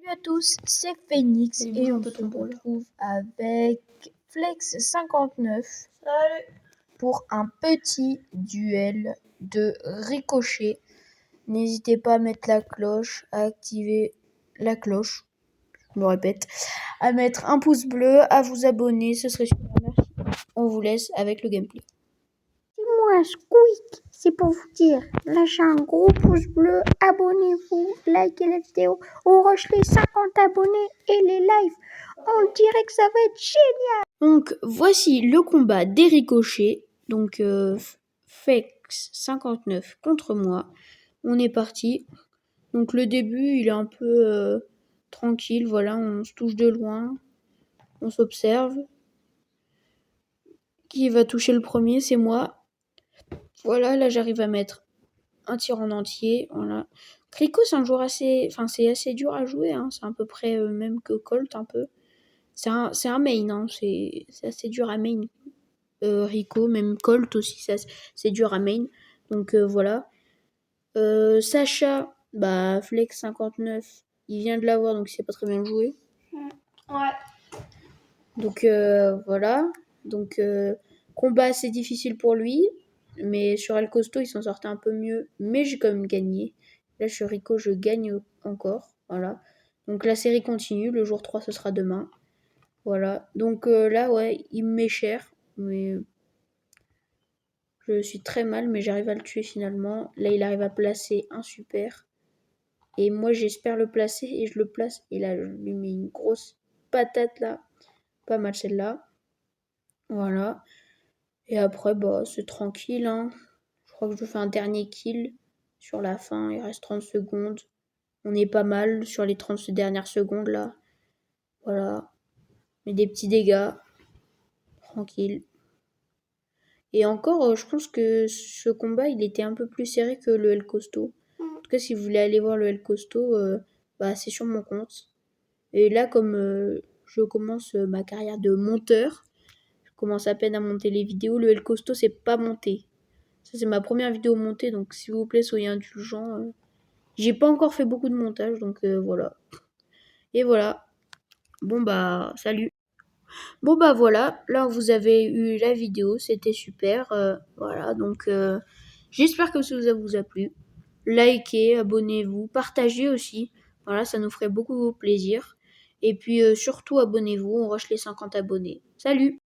Salut à tous, c'est Phoenix Et et un on peu se ton rôle. retrouve avec Flex59 Salut. pour un petit duel de ricochet. N'hésitez pas à mettre la cloche, à activer la cloche, je me répète, à mettre un pouce bleu, à vous abonner, ce serait super, merci. On vous laisse avec le gameplay. Moi, Squeak, c'est pour vous dire, lâchez un gros pouce bleu, abonnez-vous, likez la vidéo, on rush les 50 abonnés et les lives, on dirait que ça va être génial. Donc voici le combat des ricochets, donc Fex59 contre moi, on est parti. Donc le début il est un peu tranquille, voilà, on se touche de loin, on s'observe. Qui va toucher le premier? C'est moi. Voilà, là j'arrive à mettre un tir en entier, voilà. Rico c'est un joueur c'est assez dur à jouer, hein. C'est à peu près même que Colt un peu. C'est un main, hein. C'est assez dur à main. Rico, même Colt aussi, c'est dur à main. Donc voilà. Sacha, Flex59, il vient de l'avoir, donc il sait pas très bien le jouer. Ouais. Donc voilà. Donc combat assez difficile pour lui. Mais sur El Costo, il s'en sortait un peu mieux. Mais j'ai quand même gagné. Là, sur Rico, je gagne encore. Voilà. Donc la série continue. Le jour 3, ce sera demain. Voilà. Donc là, ouais, il me met cher. Mais je suis très mal. Mais j'arrive à le tuer finalement. Là, il arrive à placer un super. Et moi, j'espère le placer. Et je le place. Et là, je lui mets une grosse patate là. Pas mal celle-là. Voilà. Et après, c'est tranquille, hein. Je crois que je fais un dernier kill sur la fin. Il reste 30 secondes. On est pas mal sur les 30 dernières secondes, là. Voilà. Mais des petits dégâts. Tranquille. Et encore, je pense que ce combat, il était un peu plus serré que le El Costo. En tout cas, si vous voulez aller voir le El Costo, c'est sur mon compte. Et là, comme je commence ma carrière de monteur, je commence à peine à monter les vidéos, le El Costo, c'est pas monté. Ça, c'est ma première vidéo montée, donc s'il vous plaît, soyez indulgents. J'ai pas encore fait beaucoup de montage, donc voilà. Et voilà. Bon, salut. Bon, voilà. Là, vous avez eu la vidéo, c'était super. Voilà, donc j'espère que ça vous a plu. Likez, abonnez-vous, partagez aussi. Voilà, ça nous ferait beaucoup plaisir. Et puis surtout, abonnez-vous, on rush les 50 abonnés. Salut!